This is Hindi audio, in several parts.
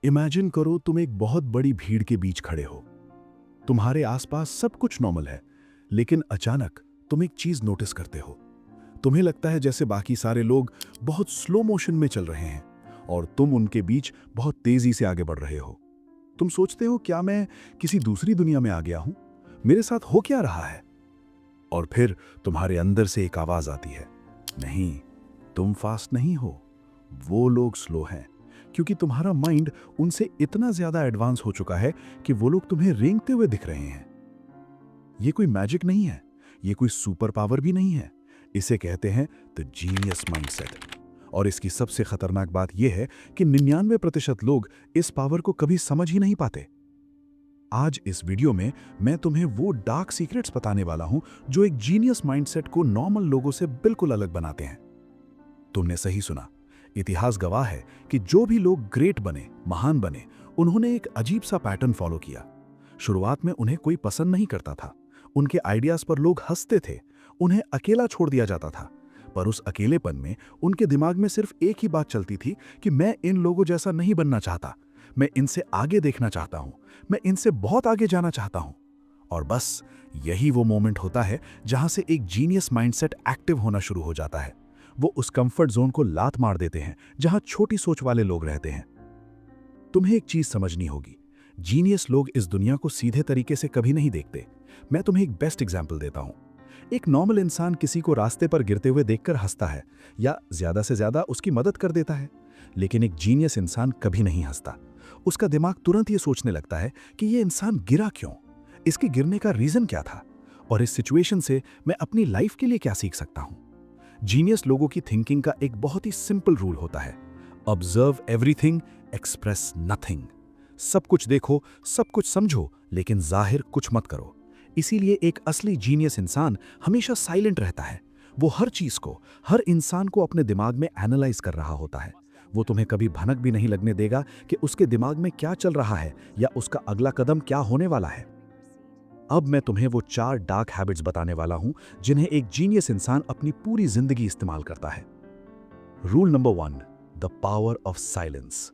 इमेजिन करो तुम एक बहुत बड़ी भीड़ के बीच खड़े हो। तुम्हारे आसपास सब कुछ नॉर्मल है, लेकिन अचानक तुम एक चीज नोटिस करते हो। तुम्हें लगता है जैसे बाकी सारे लोग बहुत स्लो मोशन में चल रहे हैं और तुम उनके बीच बहुत तेजी से आगे बढ़ रहे हो। तुम सोचते हो, क्या मैं किसी दूसरी दुनिया में आ गया हूं? मेरे साथ हो क्या रहा है? और फिर तुम्हारे अंदर से एक आवाज आती है, नहीं, तुम फास्ट नहीं हो, वो लोग स्लो हैं। क्योंकि तुम्हारा माइंड उनसे इतना ज्यादा एडवांस हो चुका है कि वो लोग तुम्हें रेंगते हुए दिख रहे हैं। ये कोई मैजिक नहीं है, ये कोई सुपर पावर भी नहीं है। इसे कहते हैं द जीनियस माइंडसेट। और इसकी सबसे खतरनाक बात यह है कि 99% लोग इस पावर को कभी समझ ही नहीं पाते। आज इस वीडियो में मैं तुम्हें वो डार्क सीक्रेट्स बताने वाला हूं जो एक जीनियस माइंडसेट को नॉर्मल लोगों से बिल्कुल अलग बनाते हैं। तुमने सही सुना। इतिहास गवाह है कि जो भी लोग ग्रेट बने, महान बने, उन्होंने एक अजीब सा पैटर्न फॉलो किया। शुरुआत में उन्हें कोई पसंद नहीं करता था, उनके आइडियाज पर लोग हंसते थे, उन्हें अकेला छोड़ दिया जाता था। पर उस अकेलेपन में उनके दिमाग में सिर्फ एक ही बात चलती थी कि मैं इन लोगों जैसा नहीं बनना चाहता, मैं इनसे आगे देखना चाहता हूं, मैं इनसे बहुत आगे जाना चाहता हूं। और बस यही वो मोमेंट होता है जहां से एक जीनियस माइंडसेट एक्टिव होना शुरू हो जाता है। वो उस कंफर्ट जोन को लात मार देते हैं जहां छोटी सोच वाले लोग रहते हैं। तुम्हें एक चीज समझनी होगी, जीनियस लोग इस दुनिया को सीधे तरीके से कभी नहीं देखते। मैं तुम्हें एक बेस्ट एग्जांपल देता हूं। एक नॉर्मल इंसान किसी को रास्ते पर गिरते हुए देखकर हंसता है या ज्यादा से ज्यादा उसकी मदद कर देता है, लेकिन एक जीनियस इंसान कभी नहीं हंसता। उसका दिमाग तुरंत ये सोचने लगता है कि ये इंसान गिरा क्यों, इसके गिरने का रीजन क्या था, और इस सिचुएशन से मैं अपनी लाइफ के लिए क्या सीख सकता हूं। जीनियस लोगों की थिंकिंग का एक बहुत ही सिंपल रूल होता है, ऑब्जर्व एवरीथिंग, एक्सप्रेस नथिंग। सब कुछ देखो, सब कुछ समझो, लेकिन जाहिर कुछ मत करो। इसीलिए एक असली जीनियस इंसान हमेशा साइलेंट रहता है। वो हर चीज को, हर इंसान को अपने दिमाग में एनालाइज कर रहा होता है। वो तुम्हें कभी भनक भी नहीं लगने देगा कि उसके दिमाग में क्या चल रहा है या उसका अगला कदम क्या होने वाला है। अब मैं तुम्हें वो 4 डार्क हैबिट्स बताने वाला हूं जिन्हें एक जीनियस इंसान अपनी पूरी जिंदगी इस्तेमाल करता है। Rule number 1, the power of silence.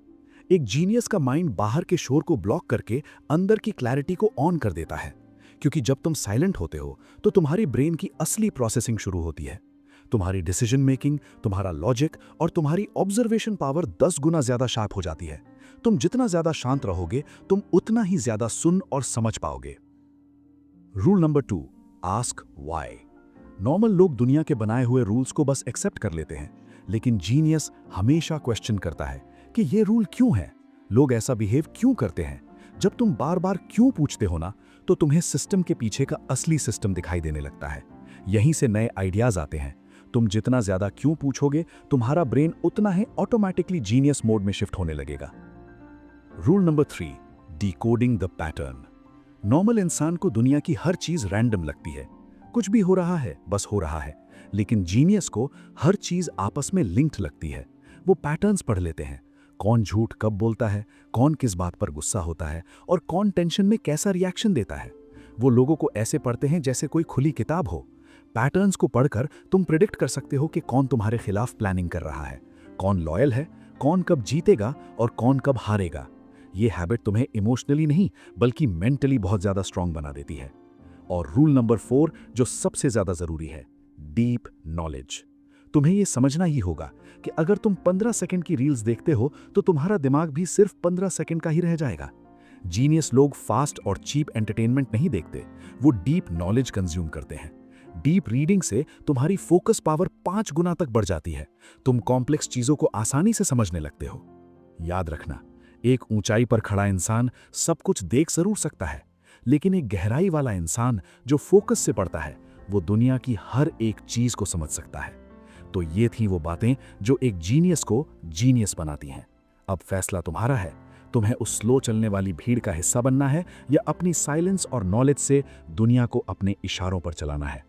एक जीनियस का माइंड बाहर के शोर को ब्लॉक करके अंदर की क्लैरिटी को ऑन कर देता है। क्योंकि जब तुम साइलेंट होते हो तो तुम्हारी ब्रेन की असली प्रोसेसिंग शुरू होती है। तुम्हारी डिसीजन मेकिंग, तुम्हारा लॉजिक और तुम्हारी ऑब्जर्वेशन पावर 10 गुना ज्यादा शार्प हो जाती है। तुम जितना ज्यादा शांत रहोगे, तुम उतना ही ज्यादा सुन और समझ पाओगे। Rule number 2, ask why. Normal लोग दुनिया के बनाए हुए रूल्स को बस एक्सेप्ट कर लेते हैं, लेकिन जीनियस हमेशा क्वेश्चन करता है कि ये रूल क्यों है, लोग ऐसा बिहेव क्यों करते हैं। जब तुम बार बार क्यों पूछते हो ना, तो तुम्हें सिस्टम के पीछे का असली सिस्टम दिखाई देने लगता है। यहीं से नए आइडियाज आते हैं। तुम जितना ज्यादा क्यों पूछोगे, तुम्हारा ब्रेन उतना ही ऑटोमेटिकली जीनियस मोड में शिफ्ट होने लगेगा। Rule number 3, decoding the pattern. Normal इंसान को दुनिया की हर चीज रैंडम लगती है, कुछ भी हो रहा है, बस हो रहा है। लेकिन जीनियस को हर चीज आपस में लिंक्ड लगती है। वो पैटर्न्स पढ़ लेते हैं, कौन झूठ कब बोलता है, कौन किस बात पर गुस्सा होता है और कौन टेंशन में कैसा रिएक्शन देता है। वो लोगों को ऐसे पढ़ते हैं जैसे कोई खुली किताब हो। पैटर्न्स को पढ़कर तुम प्रिडिक्ट कर सकते हो कि कौन तुम्हारे खिलाफ प्लानिंग कर रहा है, कौन लॉयल है, कौन कब जीतेगा और कौन कब हारेगा। ये हैबिट तुम्हें इमोशनली नहीं बल्कि मेंटली बहुत ज्यादा स्ट्रांग बना देती है। और रूल नंबर 4, जो सबसे ज्यादा जरूरी है, डीप नॉलेज। तुम्हें यह समझना ही होगा कि अगर तुम 15 सेकंड की रील्स देखते हो तो तुम्हारा दिमाग भी सिर्फ 15 सेकंड का ही रह जाएगा। जीनियस लोग फास्ट और चीप एंटरटेनमेंट नहीं देखते, वो डीप नॉलेज कंज्यूम करते हैं। डीप रीडिंग से तुम्हारी फोकस पावर 5 गुना तक बढ़ जाती है। तुम कॉम्प्लेक्स चीजों को आसानी से समझने लगते हो। याद रखना, एक ऊंचाई पर खड़ा इंसान सब कुछ देख जरूर सकता है, लेकिन एक गहराई वाला इंसान जो फोकस से पढ़ता है, वो दुनिया की हर एक चीज को समझ सकता है। तो ये थी वो बातें जो एक जीनियस को जीनियस बनाती हैं। अब फैसला तुम्हारा है, तुम्हें उस स्लो चलने वाली भीड़ का हिस्सा बनना है या अपनी साइलेंस और नॉलेज से दुनिया को अपने इशारों पर चलाना है।